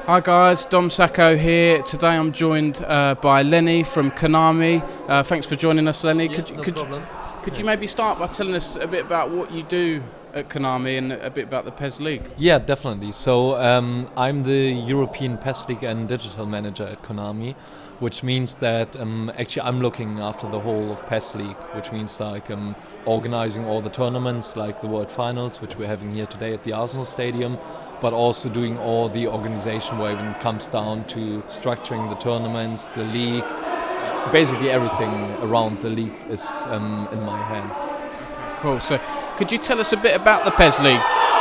Hi guys, Dom Sacco here. Today I'm joined by Lenny from Konami. Thanks for joining us, Lenny. Yeah, no problem. Could you maybe start by telling us a bit about what you do at Konami and a bit about the PES League? Yeah, definitely. So I'm the European PES League and digital manager at Konami, which means that actually I'm looking after the whole of PES League, which means like organizing all the tournaments like the World Finals, which we're having here today at the Arsenal Stadium, but also doing all the organization where it comes down to structuring the tournaments, the league. Basically everything around the league is in my hands. Cool. So could you tell us a bit about the PES League?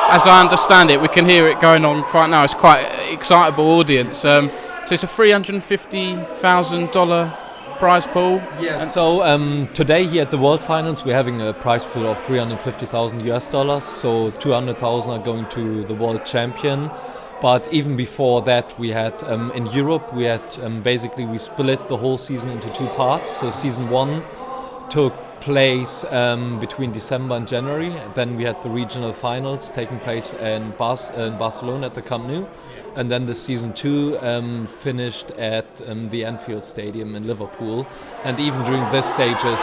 As I understand it, we can hear it going on right now. It's quite an excitable audience. So it's a $350,000 prize pool. Yeah. So today here at the World Finals, we're having a prize pool of $350,000. So 200,000 are going to the world champion. But even before that, we had in Europe, we had basically we split the whole season into two parts. So season one took place between December and January. Then we had the regional finals taking place in Barcelona at the Camp Nou. And then the season two finished at the Anfield Stadium in Liverpool. And even during these stages,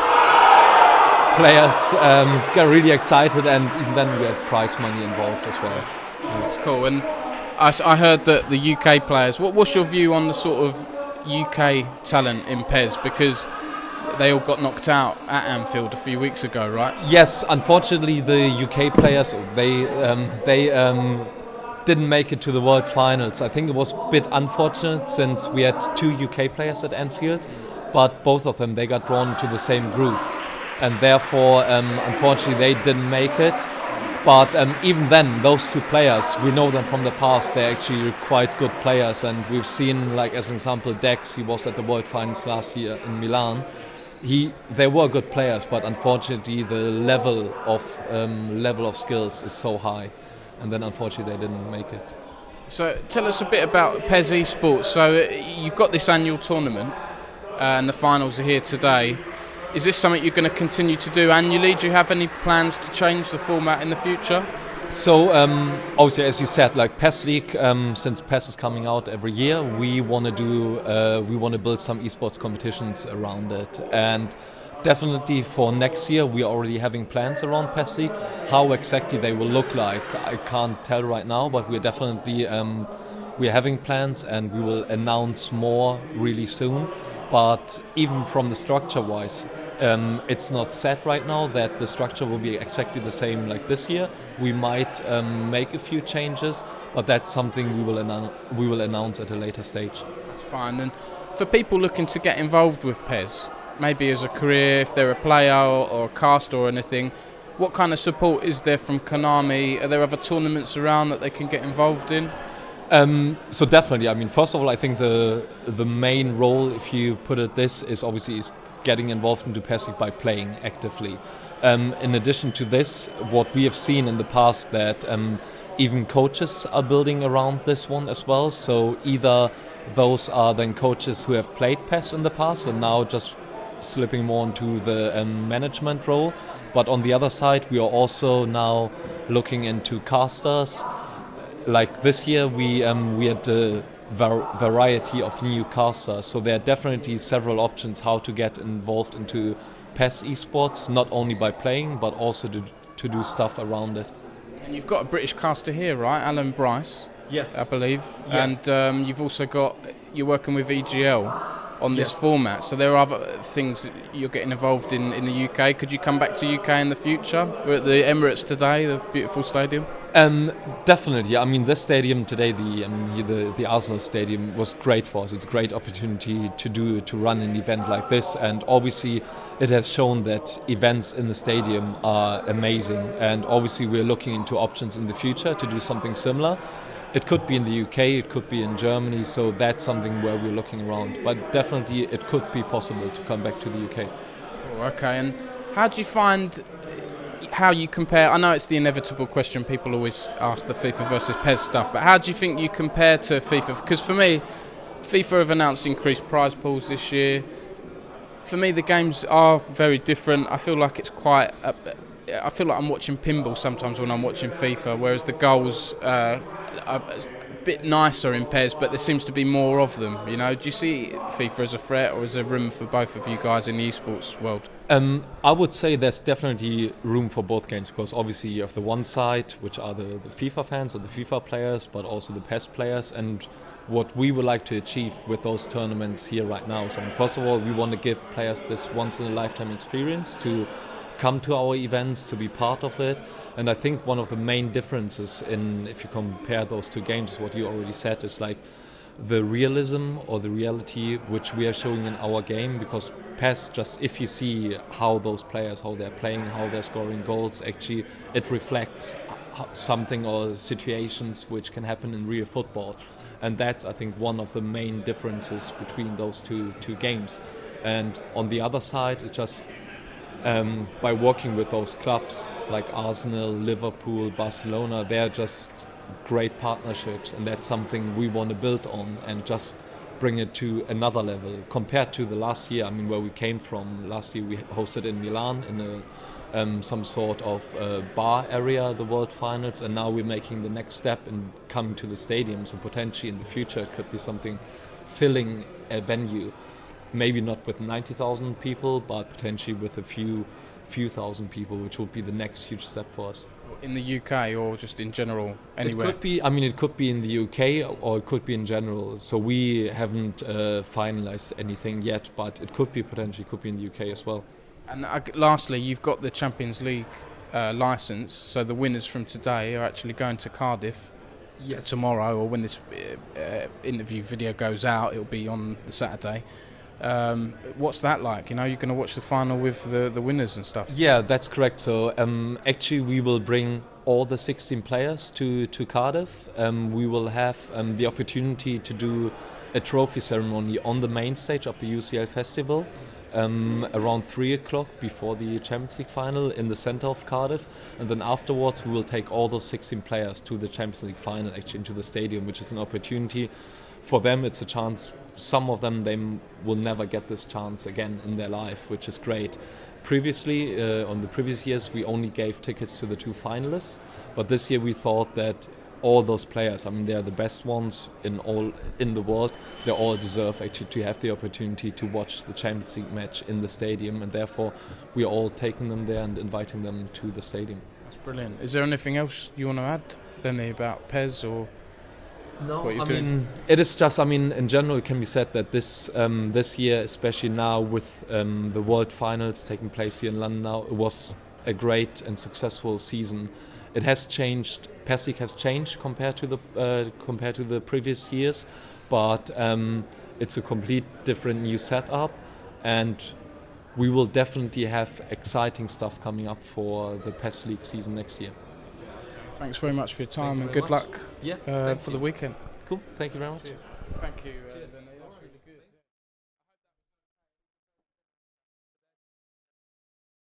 players got really excited, and even then we had prize money involved as well. That's cool. And I heard that the UK players, what's your view on the sort of UK talent in PES? Because they all got knocked out at Anfield a few weeks ago, right? Yes, unfortunately the UK players, they didn't make it to the World Finals. I think it was a bit unfortunate since we had two UK players at Anfield, but both of them, they got drawn to the same group. And therefore, unfortunately, they didn't make it. But even then, those two players, we know them from the past, they're actually quite good players. And we've seen, like as an example, Dex, he was at the World Finals last year in Milan. They were good players, but unfortunately the level of skills is so high. And then unfortunately they didn't make it. So tell us a bit about PES Esports. So you've got this annual tournament and the finals are here today. Is this something you're going to continue to do annually? Do you have any plans to change the format in the future? So obviously, as you said, like PES League, since PES is coming out every year, we want to build some esports competitions around it. And definitely for next year, we are already having plans around PES League. How exactly they will look like, I can't tell right now, but we're definitely we're having plans, and we will announce more really soon. But even from the structure-wise, it's not set right now that the structure will be exactly the same like this year. We might make a few changes, but that's something we will announce at a later stage. That's fine. And for people looking to get involved with PES, maybe as a career, if they're a player or a caster or anything, what kind of support is there from Konami? Are there other tournaments around that they can get involved in? So definitely, I mean, first of all, I think the main role, if you put it this, is obviously getting involved into PES League by playing actively. In addition to this, what we have seen in the past that even coaches are building around this one as well. So either those are then coaches who have played PES in the past and now just slipping more into the management role. But on the other side, we are also now looking into casters. Like this year, we had a variety of new casters, so there are definitely several options how to get involved into PES esports, not only by playing, but also to do stuff around it. And you've got a British caster here, right? Alan Bryce, yes, I believe. Yeah. And you've also you're working with EGL on this format, so there are other things that you're getting involved in the UK. Could you come back to UK in the future? We're at the Emirates today, the beautiful stadium. Definitely. I mean, this stadium today, the Arsenal Stadium, was great for us. It's a great opportunity to run an event like this, and obviously it has shown that events in the stadium are amazing. And obviously we're looking into options in the future to do something similar. It could be in the UK, it could be in Germany, so that's something where we're looking around. But definitely it could be possible to come back to the UK. Oh, okay, and how do you find how you compare? I know it's the inevitable question people always ask, the FIFA versus PES stuff, but how do you think you compare to FIFA? Because for me, FIFA have announced increased prize pools this year. For me, the games are very different. I feel like it's quite I feel like I'm watching pinball sometimes when I'm watching FIFA, whereas the goals are bit nicer in PES, but there seems to be more of them. You know, do you see FIFA as a threat, or is there room for both of you guys in the esports world? I would say there's definitely room for both games, because obviously you have the one side, which are the FIFA fans or the FIFA players, but also the PES players, and what we would like to achieve with those tournaments here right now. So first of all, we want to give players this once-in-a-lifetime experience to come to our events, to be part of it. And I think one of the main differences in, if you compare those two games, what you already said, is like the realism or the reality which we are showing in our game, because PES, just if you see how those players, how they're playing, how they're scoring goals, actually it reflects something or situations which can happen in real football. And that's, I think, one of the main differences between those two games. And on the other side, it's just by working with those clubs like Arsenal, Liverpool, Barcelona, they're just great partnerships, and that's something we want to build on and just bring it to another level compared to the last year. I mean, where we came from, last year we hosted in Milan in some sort of bar area, the World Finals, and now we're making the next step and coming to the stadiums, and potentially in the future it could be something filling a venue. Maybe not with 90,000 people, but potentially with a few thousand people, which would be the next huge step for us. In the UK or just in general, anywhere? It could be. I mean, it could be in the UK or it could be in general. So we haven't finalized anything yet, but it could be potentially could be in the UK as well. And lastly, you've got the Champions League license, so the winners from today are actually going to Cardiff. Yes. Tomorrow, or when this interview video goes out, it'll be on the Saturday. What's that like? You know, you're going to watch the final with the winners and stuff. Yeah, that's correct. So actually we will bring all the 16 players to Cardiff. We will have the opportunity to do a trophy ceremony on the main stage of the UCL festival around 3 o'clock before the Champions League final in the center of Cardiff, and then afterwards we will take all those 16 players to the Champions League final, actually into the stadium, which is an opportunity for them. It's a chance. Some of them, they will never get this chance again in their life, which is great. Previously, on the previous years, we only gave tickets to the 2 finalists, but this year we thought that all those players, I mean, they're the best ones in the world. They all deserve actually to have the opportunity to watch the Champions League match in the stadium, and therefore we're all taking them there and inviting them to the stadium. That's brilliant. Is there anything else you want to add, Lenny, about PES or? No, I mean, it is just, I mean, in general it can be said that this year, especially now with the World Finals taking place here in London now, it was a great and successful season. It has changed, PES League has changed compared to the previous years, but it's a complete different new setup, and we will definitely have exciting stuff coming up for the PES League season next year. Thanks very much for your time, and good luck for the weekend. Cool, thank you very much. Cheers. Thank you. Cheers. That's really good.